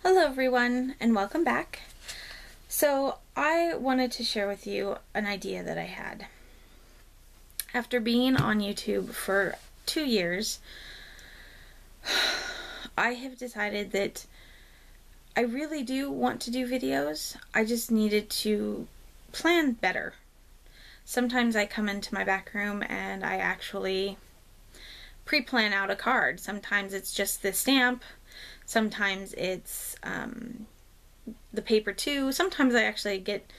Hello everyone and welcome back. So I wanted to share with you an idea that I had. After being on YouTube for 2 years, I have decided that I really do want to do videos. I just needed to plan better. Sometimes I come into my back room and I actually pre-plan out a card. Sometimes it's just the stamp. Sometimes it's the paper too. Sometimes I actually get,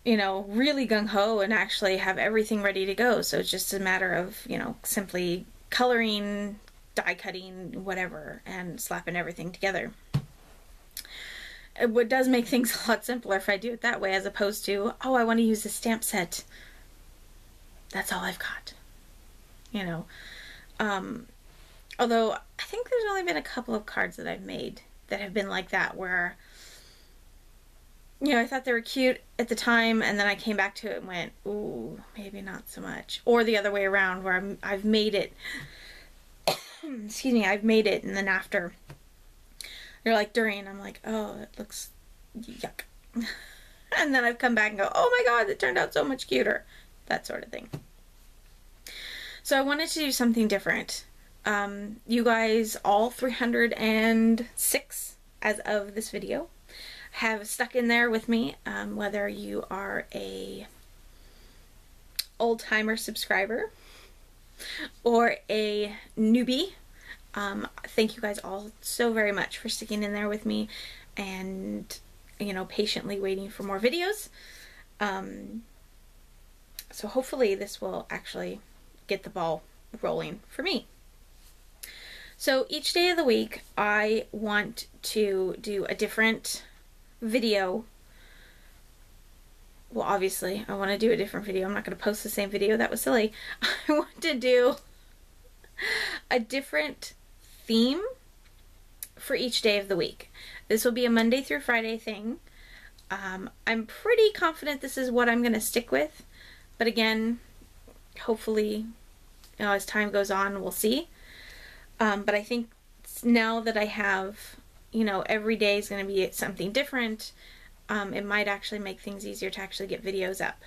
really gung-ho and actually have everything ready to go. So it's just a matter of, simply coloring, die cutting, whatever, and slapping everything together. It does make things a lot simpler if I do it that way, as opposed to, oh, I want to use a stamp set. That's all I've got. Although I think there's only been a couple of cards that I've made that have been like that, where, I thought they were cute at the time, and then I came back to it and went, ooh, maybe not so much. Or the other way around, where I've made it, excuse me, I've made it, and then after, you're like, during, I'm like, oh, it looks yuck. And then I've come back and go, oh my god, it turned out so much cuter. That sort of thing. So I wanted to do something different. You guys, all 306 as of this video, have stuck in there with me, whether you are a old-timer subscriber or a newbie. Thank you guys all so very much for sticking in there with me and, patiently waiting for more videos. So hopefully this will actually get the ball rolling for me. So each day of the week, I want to do a different video. Well, obviously, I want to do a different video. I'm not going to post the same video. That was silly. I want to do a different theme for each day of the week. This will be a Monday through Friday thing. I'm pretty confident this is what I'm going to stick with. But again, hopefully, as time goes on, we'll see. But I think now that I have, every day is going to be something different, it might actually make things easier to actually get videos up.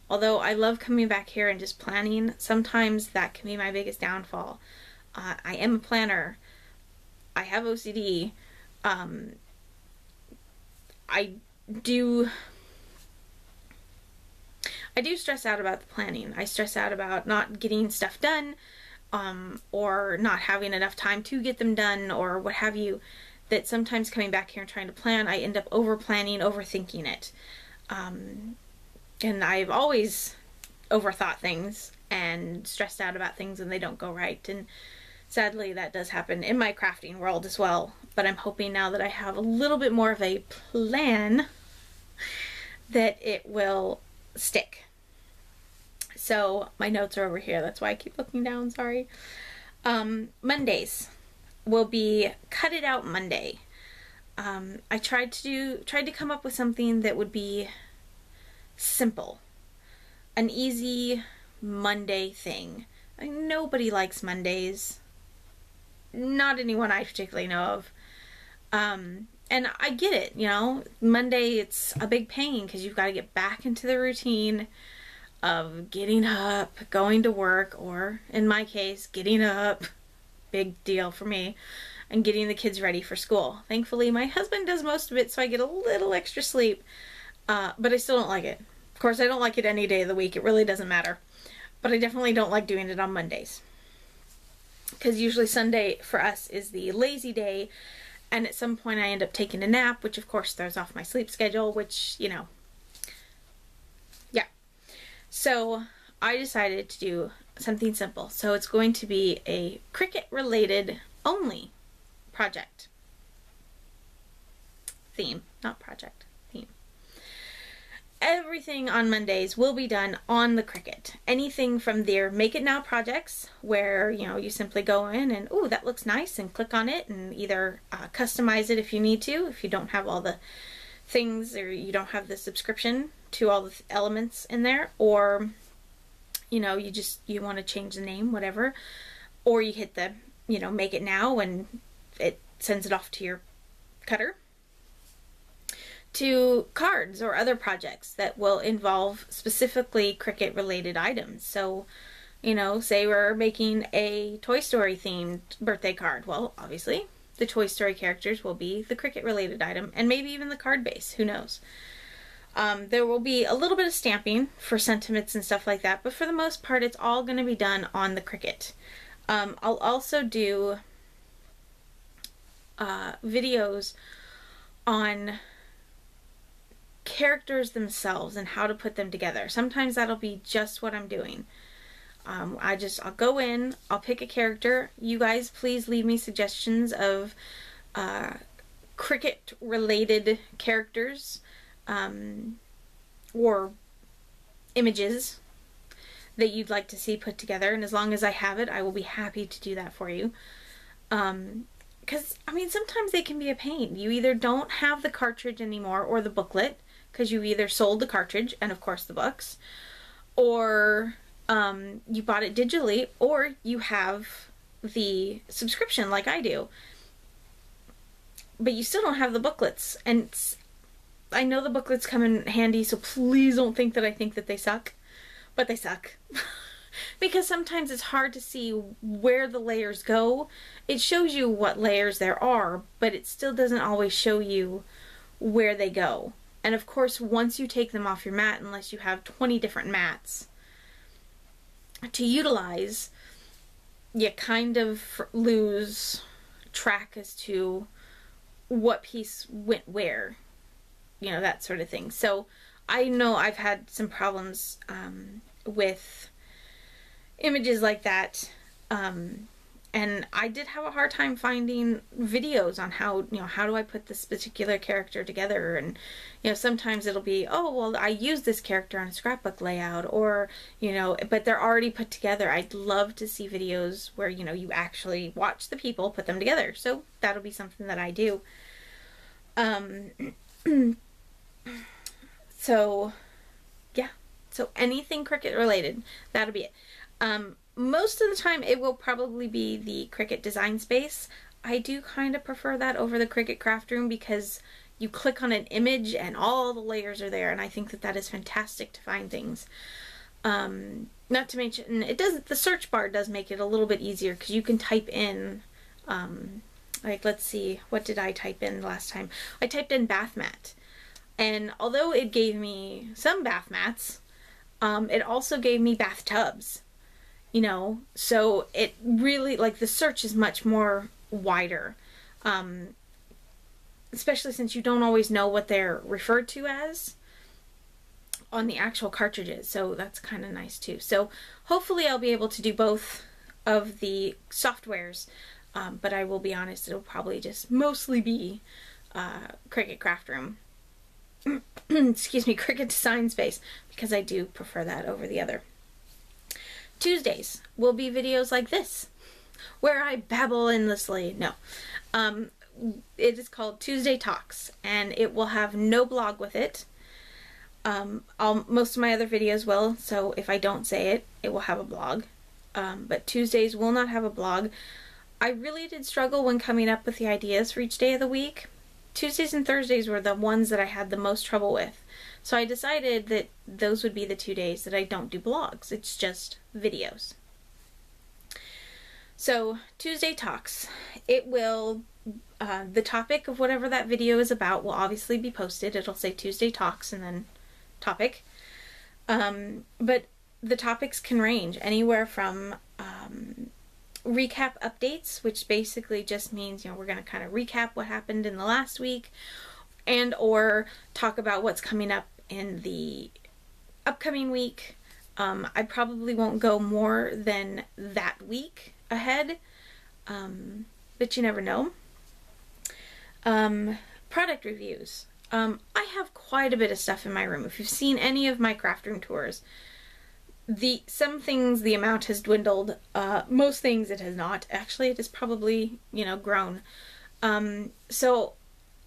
Although I love coming back here and just planning, sometimes that can be my biggest downfall. I am a planner. I have OCD. I do stress out about the planning. I stress out about not getting stuff done, or not having enough time to get them done, or what have you, that sometimes coming back here and trying to plan, I end up over-planning, overthinking it. And I've always overthought things and stressed out about things when they don't go right, and sadly that does happen in my crafting world as well. But I'm hoping now that I have a little bit more of a plan that it will stick. So my notes are over here. That's why I keep looking down. Sorry. Mondays will be Cut It Out Monday. I tried to come up with something that would be simple, an easy Monday thing. Nobody likes Mondays. Not anyone I particularly know of. And I get it. Monday, it's a big pain because you've got to get back into the routine of getting up, going to work, or in my case, getting up, big deal for me, and getting the kids ready for school. Thankfully, my husband does most of it, so I get a little extra sleep, but I still don't like it. Of course, I don't like it any day of the week. It really doesn't matter, but I definitely don't like doing it on Mondays, because usually Sunday for us is the lazy day, and at some point I end up taking a nap, which of course throws off my sleep schedule, which, yeah. So I decided to do something simple. So it's going to be a Cricut related only project. Theme, not project, theme. Everything on Mondays will be done on the Cricut. Anything from their Make It Now projects, where, you simply go in and, ooh, that looks nice, and click on it and either customize it if you need to, if you don't have all the things, or you don't have the subscription to all the elements in there, or you want to change the name, whatever, or you hit the Make It Now and it sends it off to your cutter to cards or other projects that will involve specifically Cricut related items. So, you know, say we're making a Toy Story themed birthday card. Well, obviously the Toy Story characters will be the Cricut related item, and maybe even the card base, who knows. There will be a little bit of stamping for sentiments and stuff like that, but for the most part it's all going to be done on the Cricut. I'll also do videos on characters themselves and how to put them together. Sometimes that'll be just what I'm doing. I'll go in, I'll pick a character. You guys please leave me suggestions of Cricut related characters or images that you'd like to see put together, and as long as I have it, I will be happy to do that for you. Because, I mean, sometimes they can be a pain. You either don't have the cartridge anymore or the booklet, because you either sold the cartridge and of course the books, or you bought it digitally, or you have the subscription like I do, but you still don't have the booklets. And I know the booklets come in handy, so please don't think that I think that they suck, but they suck. Because sometimes it's hard to see where the layers go. It shows you what layers there are, but it still doesn't always show you where they go. And of course, once you take them off your mat, unless you have 20 different mats to utilize, you kind of lose track as to what piece went where, you know, that sort of thing. So I know I've had some problems with images like that, and I did have a hard time finding videos on how, you know, how do I put this particular character together. And, you know, sometimes it'll be, oh, well, I used this character on a scrapbook layout, or, you know, but they're already put together. I'd love to see videos where, you know, you actually watch the people put them together. So that'll be something that I do. So yeah, so anything Cricut related, that'll be it. Most of the time it will probably be the Cricut Design Space. I do kind of prefer that over the Cricut Craft Room, because you click on an image and all the layers are there, and I think that that is fantastic to find things. Not to mention, it does, the search bar does make it a little bit easier, because you can type in, like, let's see, what did I type in last time? I typed in bath mat, and although it gave me some bath mats, it also gave me bathtubs. You know, so it really, like, the search is much more wider, especially since you don't always know what they're referred to as on the actual cartridges, so that's kind of nice too. So hopefully I'll be able to do both of the softwares, but I will be honest, it'll probably just mostly be Cricut Craft Room. Excuse me, Cricut Design Space, because I do prefer that over the other. Tuesdays will be videos like this, where I babble endlessly. No. It is called Tuesday Talks, and it will have no blog with it. Most of my other videos will, so if I don't say it, it will have a blog. But Tuesdays will not have a blog. I really did struggle when coming up with the ideas for each day of the week. Tuesdays and Thursdays were the ones that I had the most trouble with. So I decided that those would be the 2 days that I don't do blogs. It's just videos. So Tuesday Talks, it will, the topic of whatever that video is about will obviously be posted. It'll say Tuesday Talks and then topic. But the topics can range anywhere from recap updates, which basically just means, you know, we're going to kind of recap what happened in the last week, and or talk about what's coming up in the upcoming week. I probably won't go more than that week ahead, but you never know. Product reviews. I have quite a bit of stuff in my room. If you've seen any of my craft room tours, some things the amount has dwindled. Most things it has not. Actually, it has probably, you know, grown. So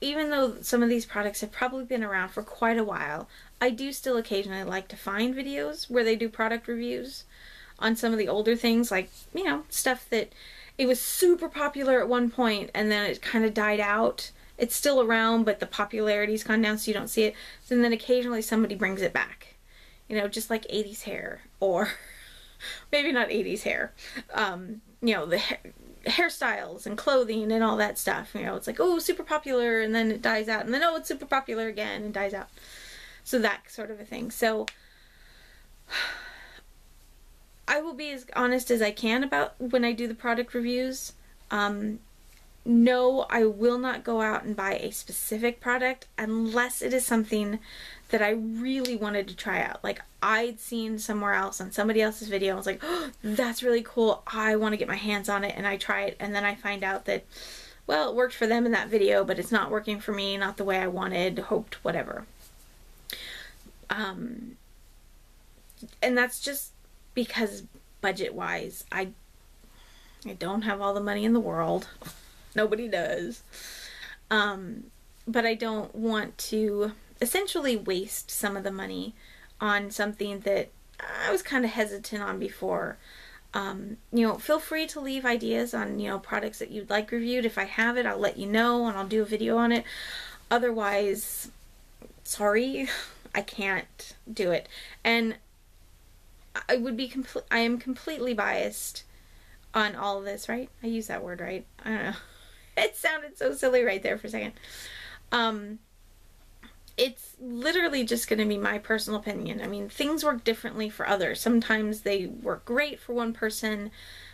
even though some of these products have probably been around for quite a while, I do still occasionally like to find videos where they do product reviews on some of the older things, like, you know, stuff that it was super popular at one point and then it kind of died out, it's still around, but the popularity's gone down, so you don't see it. So then occasionally somebody brings it back, you know, just like 80s hair, or maybe not 80s hair, you know, the hairstyles and clothing and all that stuff. You know, it's like, oh, super popular, and then it dies out, and then, oh, it's super popular again and dies out. So that sort of a thing. So I will be as honest as I can about when I do the product reviews. No, I will not go out and buy a specific product unless it is something that I really wanted to try out. Like, I'd seen somewhere else on somebody else's video. I was like, oh, that's really cool. I want to get my hands on it, and I try it, and then I find out that, well, it worked for them in that video, but it's not working for me, not the way I wanted, hoped, whatever. And that's just because budget-wise, I don't have all the money in the world. Nobody does. But I don't want to essentially waste some of the money on something that I was kind of hesitant on before. You know, feel free to leave ideas on, you know, products that you'd like reviewed. If I have it, I'll let you know and I'll do a video on it. Otherwise, sorry, I can't do it. And I am completely biased on all of this, right? I use that word, right? I don't know. It sounded so silly right there for a second. It's literally just going to be my personal opinion. I mean, things work differently for others. Sometimes they work great for one person,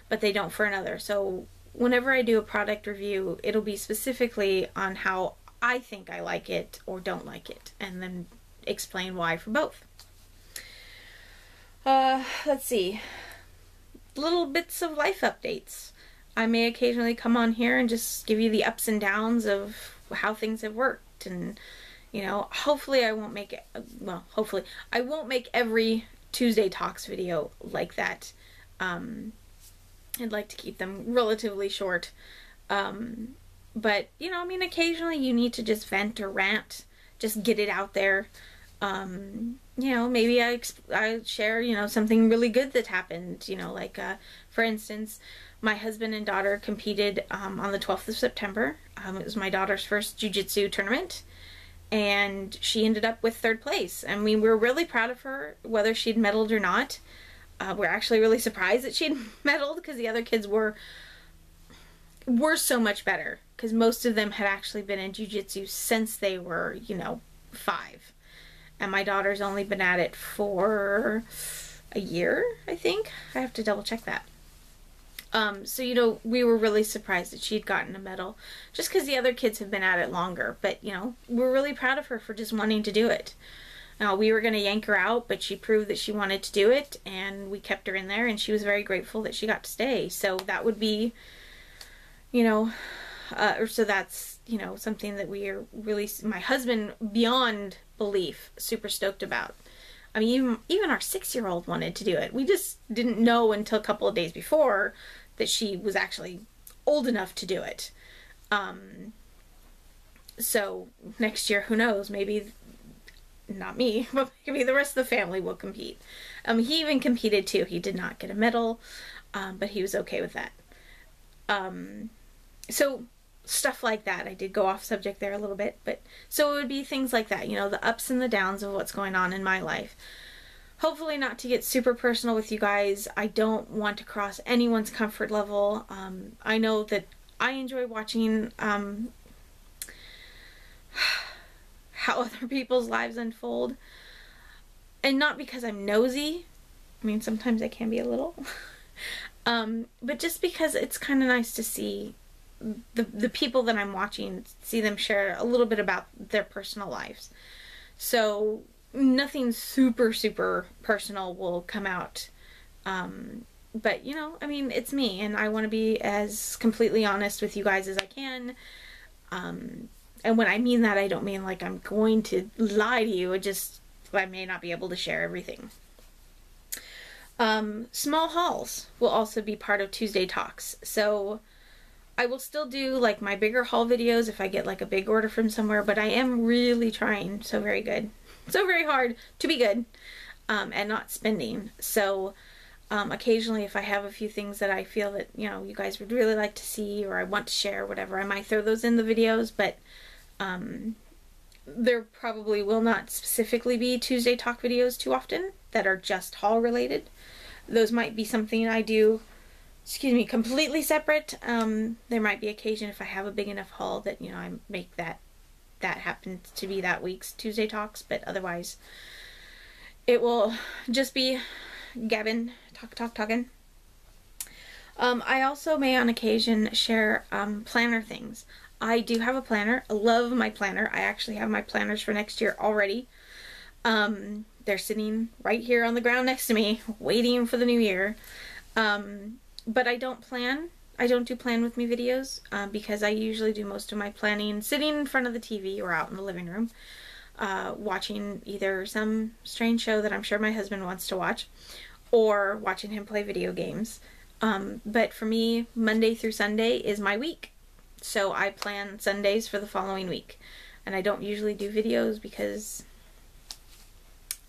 but they don't for another. So whenever I do a product review, it'll be specifically on how I think I like it or don't like it, and then explain why for both. Let's see. Little bits of life updates. I may occasionally come on here and just give you the ups and downs of how things have worked, and you know, hopefully I won't make it, well, hopefully I won't make every Tuesday Talks video like that. I'd like to keep them relatively short. But, you know, I mean, occasionally you need to just vent or rant, just get it out there. You know, maybe I share, you know, something really good that happened, you know, like, for instance, my husband and daughter competed on the 12th of September. It was my daughter's first jiu-jitsu tournament, and she ended up with 3rd place. I mean, we're really proud of her, whether she'd medaled or not. We're actually really surprised that she'd medaled, because the other kids were so much better, because most of them had actually been in jiu-jitsu since they were, you know, 5. And my daughter's only been at it for a year, I think. I have to double check that. So, you know, we were really surprised that she'd gotten a medal, just because the other kids have been at it longer. But, you know, we're really proud of her for just wanting to do it. We were going to yank her out, but she proved that she wanted to do it, and we kept her in there, and she was very grateful that she got to stay. So that would be, you know, so that's, you know, something that we are really, my husband, beyond belief, super stoked about. I mean, even our 6-year-old wanted to do it. We just didn't know until a couple of days before that she was actually old enough to do it. So next year, who knows, maybe not me, but maybe the rest of the family will compete. He even competed too. He did not get a medal, but he was okay with that. So stuff like that. I did go off subject there a little bit, but so it would be things like that, you know, the ups and the downs of what's going on in my life. Hopefully not to get super personal with you guys. I don't want to cross anyone's comfort level. I know that I enjoy watching how other people's lives unfold, and not because I'm nosy. I mean, sometimes I can be a little, but just because it's kind of nice to see the people that I'm watching, see them share a little bit about their personal lives. So nothing super personal will come out, but you know, I mean, it's me, and I want to be as completely honest with you guys as I can. And when I mean that, I don't mean like I'm going to lie to you. I may not be able to share everything. Small hauls will also be part of Tuesday Talks. So I will still do like my bigger haul videos if I get like a big order from somewhere, but I am really trying so very hard to be good, and not spending. So occasionally if I have a few things that I feel that, you know, you guys would really like to see or I want to share, whatever, I might throw those in the videos, but There probably will not specifically be Tuesday talk videos too often that are just haul related. Those might be something I do, completely separate. There might be occasion if I have a big enough haul that, I make that happen to be that week's Tuesday talks, but otherwise it will just be Gavin talking. I also may on occasion share planner things. I do have a planner. I love my planner. I actually have my planners for next year already. They're sitting right here on the ground next to me, waiting for the new year. But I don't plan. I don't do plan with me videos because I usually do most of my planning sitting in front of the TV or out in the living room, watching either some strange show that I'm sure my husband wants to watch, or watching him play video games. But for me, Monday through Sunday is my week. So I plan Sundays for the following week. And I don't usually do videos because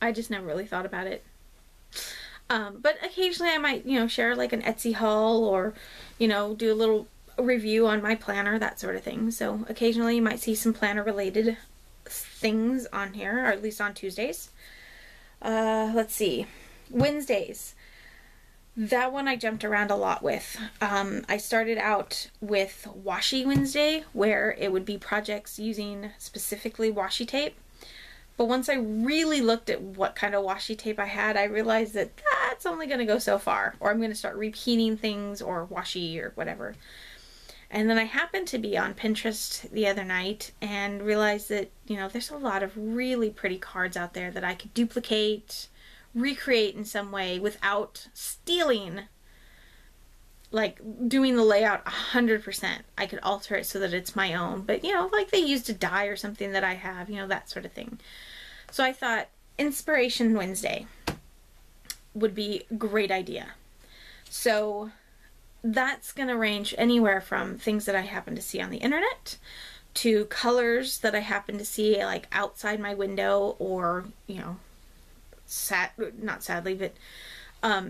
I just never really thought about it. But occasionally I might, share like an Etsy haul or, do a little review on my planner, that sort of thing. So occasionally you might see some planner related things on here, or at least on Tuesdays. Let's see. Wednesdays. That one I jumped around a lot with. I started out with Washi Wednesday, where it would be projects using specifically washi tape. But once I really looked at what kind of washi tape I had, I realized that that's only going to go so far. Or I'm going to start repeating things or washi or whatever. And then I happened to be on Pinterest the other night and realized that, there's a lot of really pretty cards out there that I could duplicate, recreate in some way without stealing, like doing the layout 100%. I could alter it so that it's my own, but like they used a die or something that I have, that sort of thing. So I thought Inspiration Wednesday would be a great idea. So that's going to range anywhere from things that I happen to see on the internet to colors that I happen to see like outside my window, or not sadly, but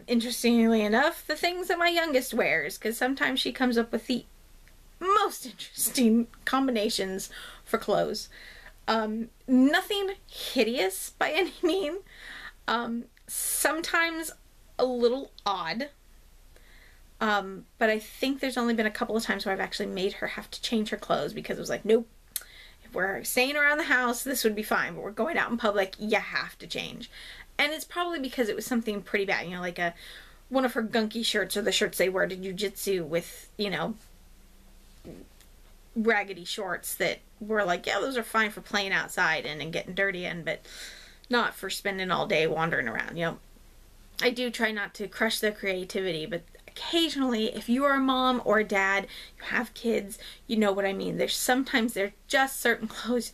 interestingly enough, the things that my youngest wears, because sometimes she comes up with the most interesting combinations for clothes. Nothing hideous by any means. Sometimes a little odd. But I think there's only been a couple of times where I've actually made her have to change her clothes because it was like, nope, if we're staying around the house, this would be fine, but we're going out in public, you have to change. And it's probably because it was something pretty bad, like one of her gunky shirts, or the shirts they wear to jujitsu with, raggedy shorts that were like, yeah, those are fine for playing outside and getting dirty in, but not for spending all day wandering around, I do try not to crush their creativity, but occasionally, if you are a mom or a dad, you have kids, you know what I mean. Sometimes there's just certain clothes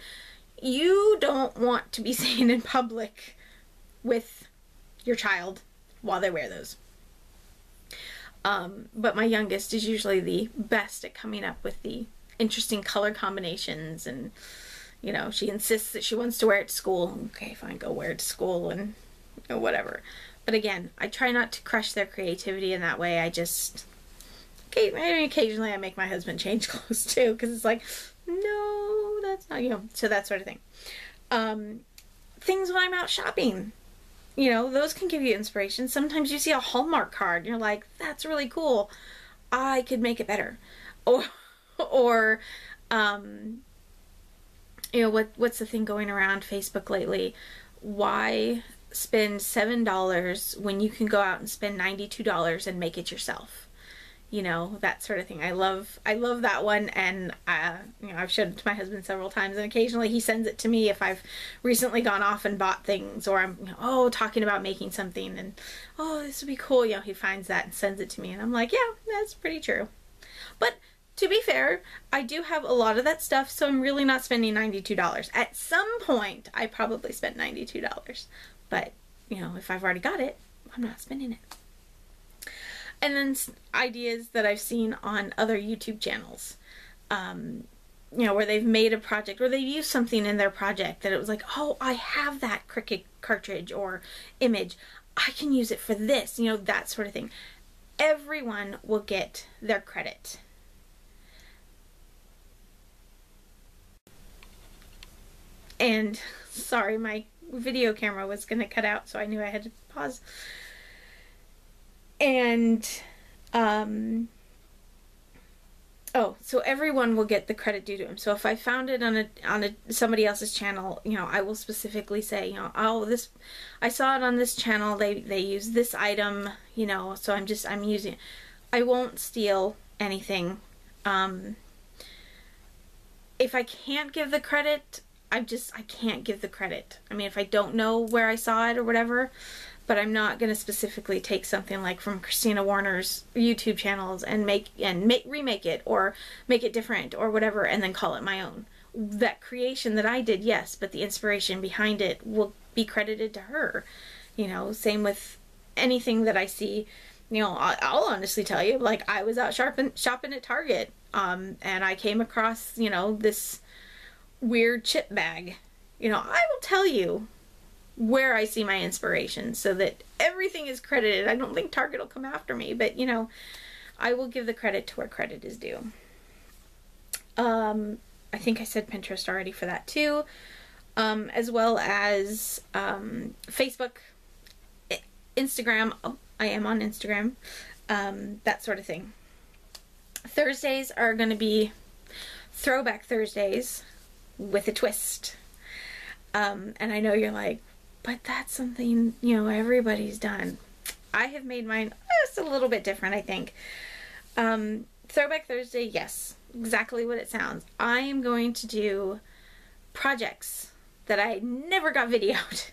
you don't want to be seen in public with your child while they wear those. But my youngest is usually the best at coming up with the interesting color combinations, and she insists that she wants to wear it to school. Okay, fine, go wear it to school and whatever. But again, I try not to crush their creativity in that way. I just occasionally I make my husband change clothes too, because it's like, no, that's not so that sort of thing. Things when I'm out shopping, those can give you inspiration. Sometimes you see a Hallmark card and you're like, that's really cool, I could make it better. Or what's the thing going around Facebook lately? Why spend $7 when you can go out and spend $92 and make it yourself? That sort of thing. I love that one, and I've showed it to my husband several times, and occasionally he sends it to me if I've recently gone off and bought things, or I'm talking about making something, and this would be cool. He finds that and sends it to me, and I'm like, yeah, that's pretty true. But to be fair, I do have a lot of that stuff, so I'm really not spending $92. At some point, I probably spent $92, but if I've already got it, I'm not spending it. And then ideas that I've seen on other YouTube channels, where they've made a project, or they've used something in their project that it was like, oh, I have that Cricut cartridge or image, I can use it for this, that sort of thing. Everyone will get their credit. And sorry, my video camera was going to cut out, so I knew I had to pause. And, oh, so everyone will get the credit due to him. So if I found it on somebody else's channel, you know, I will specifically say, you know, oh, this, I saw it on this channel, they use this item, you know, so I'm using it. I won't steal anything. If I can't give the credit, I can't give the credit. I mean, if I don't know where I saw it or whatever, but I'm not going to specifically take something like from Christina Warner's YouTube channels and remake it or make it different or whatever and then call it my own. That creation that I did, yes, but the inspiration behind it will be credited to her. You know, same with anything that I see. You know, I'll honestly tell you, like, I was out shopping at Target, and I came across, you know, this weird chip bag. You know, I will tell you where I see my inspiration so that everything is credited. I don't think Target will come after me, but, you know, I will give the credit to where credit is due. I think I said Pinterest already for that too, as well as Facebook, Instagram. Oh, I am on Instagram, that sort of thing. Thursdays are going to be Throwback Thursdays with a twist. And I know you're like, but that's something, you know, everybody's done. I have made mine just a little bit different, I think. Throwback Thursday, yes, exactly what it sounds. I am going to do projects that I never got videoed.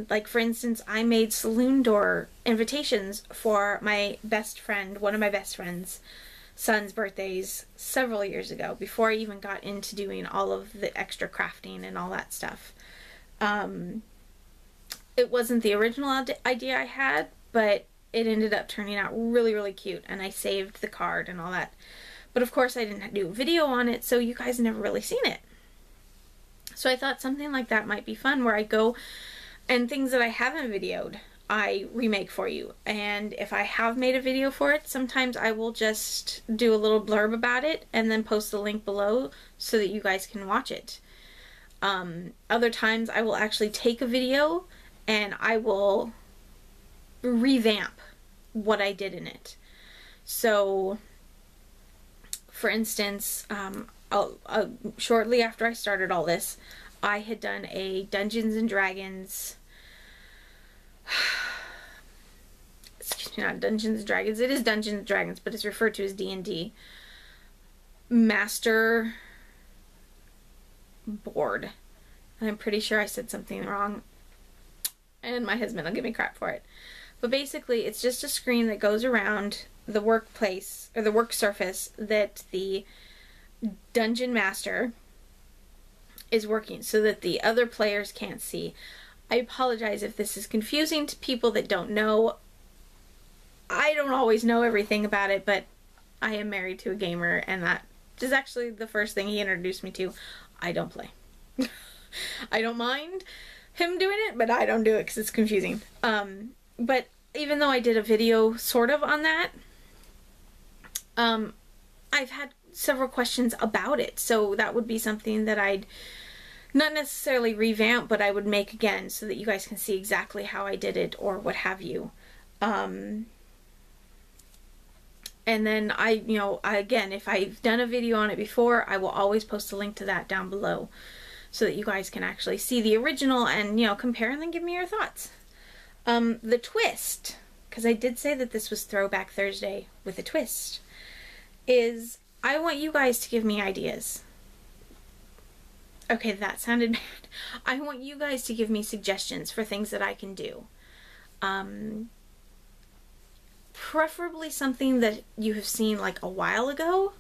Like, for instance, I made saloon door invitations for my best friend, one of my best friend's son's birthdays several years ago, before I even got into doing all of the extra crafting and all that stuff. It wasn't the original idea I had, but it ended up turning out really, really cute, and I saved the card and all that. But of course I didn't do a video on it, so you guys never really seen it. So I thought something like that might be fun, where I go and things that I haven't videoed, I remake for you. And if I have made a video for it, sometimes I will just do a little blurb about it and then post the link below so that you guys can watch it. Other times I will actually take a video and I will revamp what I did in it. So, for instance, shortly after I started all this, I had done a Dungeons and Dragons, excuse me, not Dungeons and Dragons, it is Dungeons and Dragons, but it's referred to as D&D, master board. And I'm pretty sure I said something wrong, and my husband will give me crap for it. But basically, it's just a screen that goes around the workplace, or the work surface, that the dungeon master is working, so that the other players can't see. I apologize if this is confusing to people that don't know. I don't always know everything about it, but I am married to a gamer, and that is actually the first thing he introduced me to. I don't play. I don't mind him doing it, but I don't do it because it's confusing. But even though I did a video sort of on that, I've had several questions about it, so that would be something that I'd not necessarily revamp, but I would make again so that you guys can see exactly how I did it or what have you. And then again, if I've done a video on it before, I will always post a link to that down below so that you guys can actually see the original and, you know, compare and then give me your thoughts. The twist, because I did say that this was Throwback Thursday with a twist, is I want you guys to give me ideas. Okay, that sounded bad. I want you guys to give me suggestions for things that I can do. Preferably something that you have seen like a while ago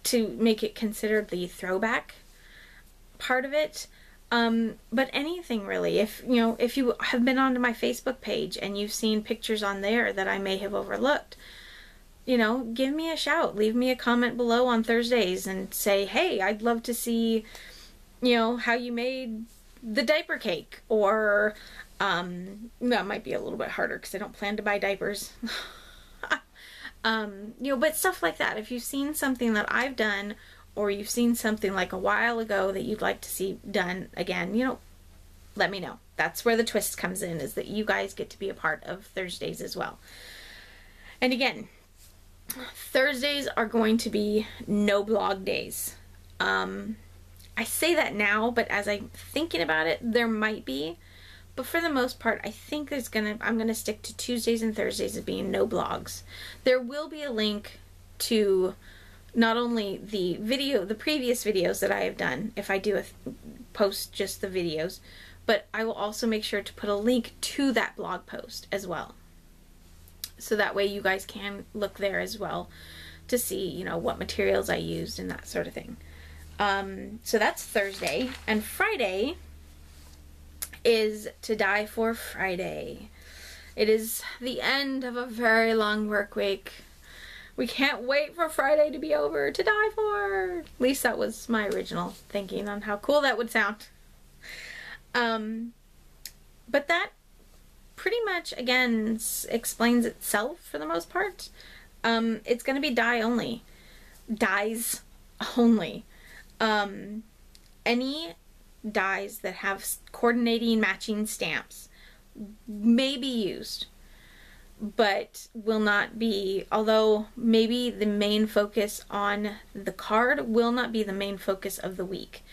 to make it considered the throwback part of it. But anything really. If you have been onto my Facebook page and you've seen pictures on there that I may have overlooked, you know, give me a shout. Leave me a comment below on Thursdays and say, hey, I'd love to see, you know, how you made the diaper cake. Or, that might be a little bit harder because I don't plan to buy diapers. You know, but stuff like that. If you've seen something that I've done or you've seen something like a while ago that you'd like to see done again, you know, let me know. That's where the twist comes in, is that you guys get to be a part of Thursdays as well. And again, Thursdays are going to be no blog days. I say that now, but as I'm thinking about it, there might be. But for the most part, I think I'm gonna stick to Tuesdays and Thursdays as being no blogs. There will be a link to not only the previous videos that I have done, if I do post just the videos, but I will also make sure to put a link to that blog post as well. So that way you guys can look there as well to see, you know, what materials I used and that sort of thing. So that's Thursday. And Friday is To Die For Friday. It is the end of a very long work week. We can't wait for Friday to be over to die for. At least that was my original thinking on how cool that would sound. But that pretty much, again, explains itself for the most part. It's going to be die only. Dies only. Any dies that have coordinating matching stamps may be used, but will not be, although maybe the main focus on the card will not be the main focus of the week.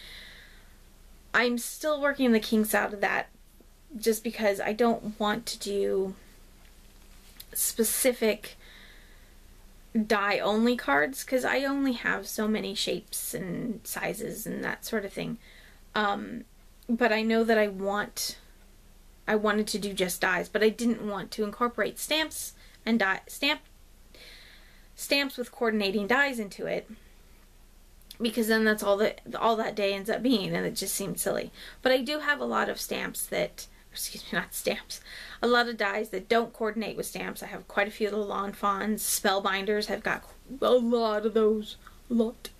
I'm still working the kinks out of that, just because I don't want to do specific die only cards, because I only have so many shapes and sizes and that sort of thing. But I know that I wanted to do just dies, but I didn't want to incorporate stamps and stamps with coordinating dies into it, because then that's all that day ends up being, and it just seemed silly. But I do have a lot of stamps that, excuse me, not stamps, a lot of dies that don't coordinate with stamps. I have quite a few little lawn fawns, spellbinders. I've got a lot of those, a lot.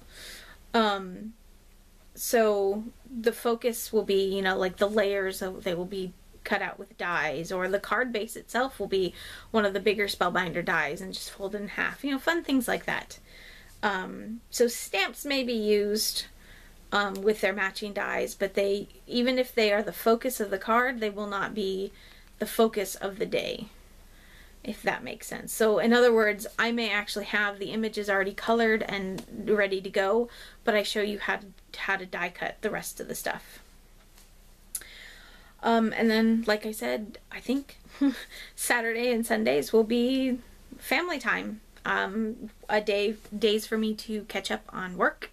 So the focus will be, you know, like the layers they will be cut out with dies, or the card base itself will be one of the bigger spellbinder dies and just fold it in half, you know, fun things like that. So stamps may be used with their matching dies, but even if they are the focus of the card, they will not be the focus of the day, if that makes sense. So in other words, I may actually have the images already colored and ready to go, but I show you how to die cut the rest of the stuff. And then, like I said, I think Saturday and Sundays will be family time. Days for me to catch up on work.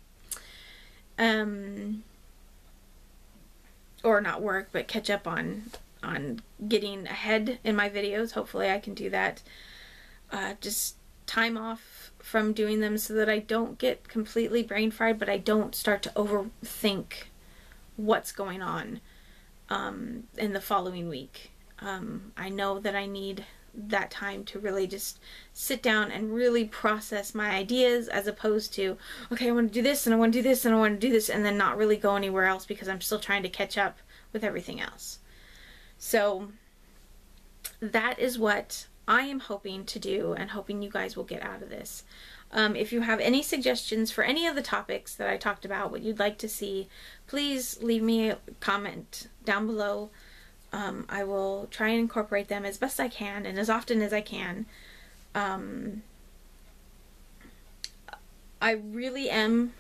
Or not work, but catch up on getting ahead in my videos. Hopefully I can do that. Just time off from doing them so that I don't get completely brain fried, but I don't start to overthink what's going on in the following week. I know that I need that time to really just sit down and really process my ideas, as opposed to, okay, I want to do this and I want to do this and I want to do this, and then not really go anywhere else because I'm still trying to catch up with everything else. So that is what I am hoping to do, and hoping you guys will get out of this. If you have any suggestions for any of the topics that I talked about, what you'd like to see, please leave me a comment down below. I will try and incorporate them as best I can and as often as I can. I really am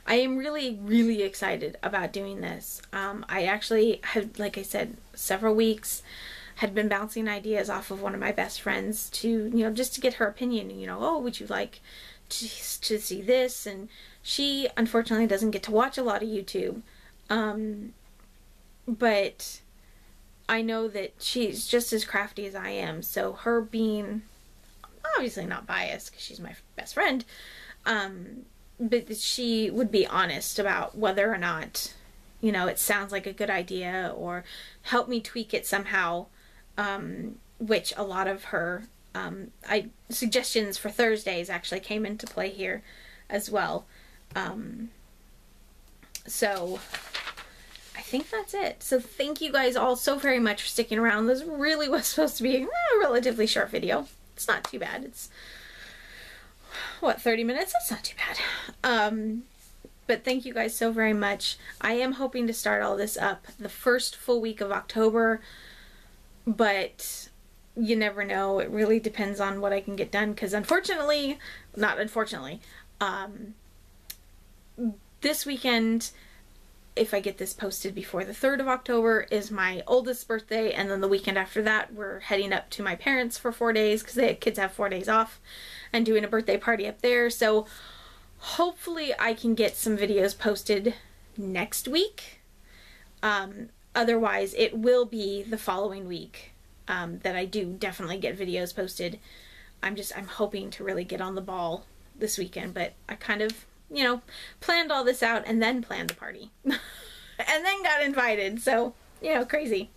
I am really, really excited about doing this. I actually had, like I said, several weeks had been bouncing ideas off of one of my best friends to, you know, just to get her opinion, you know, oh, would you like to see this? And she unfortunately doesn't get to watch a lot of YouTube. But I know that she's just as crafty as I am, so her being obviously not biased because she's my best friend, but she would be honest about whether or not, you know, it sounds like a good idea, or help me tweak it somehow, which a lot of her suggestions for Thursdays actually came into play here as well. So I think that's it. So thank you guys all so very much for sticking around. This really was supposed to be a relatively short video. It's not too bad. It's, what, 30 minutes? That's not too bad. But thank you guys so very much. I am hoping to start all this up the first full week of October, but you never know. It really depends on what I can get done, because this weekend, if I get this posted before the 3rd of October, is my oldest birthday, and then the weekend after that we're heading up to my parents for 4 days, because the kids have 4 days off, and doing a birthday party up there. So hopefully I can get some videos posted next week. Otherwise it will be the following week that I do definitely get videos posted. I'm hoping to really get on the ball this weekend, but I kind of, you know, planned all this out and then planned the party and then got invited. So, you know, crazy.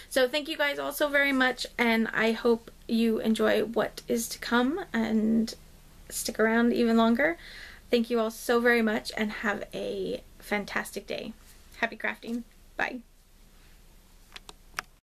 So thank you guys all so very much, and I hope you enjoy what is to come and stick around even longer. Thank you all so very much, and have a fantastic day. Happy crafting. Bye.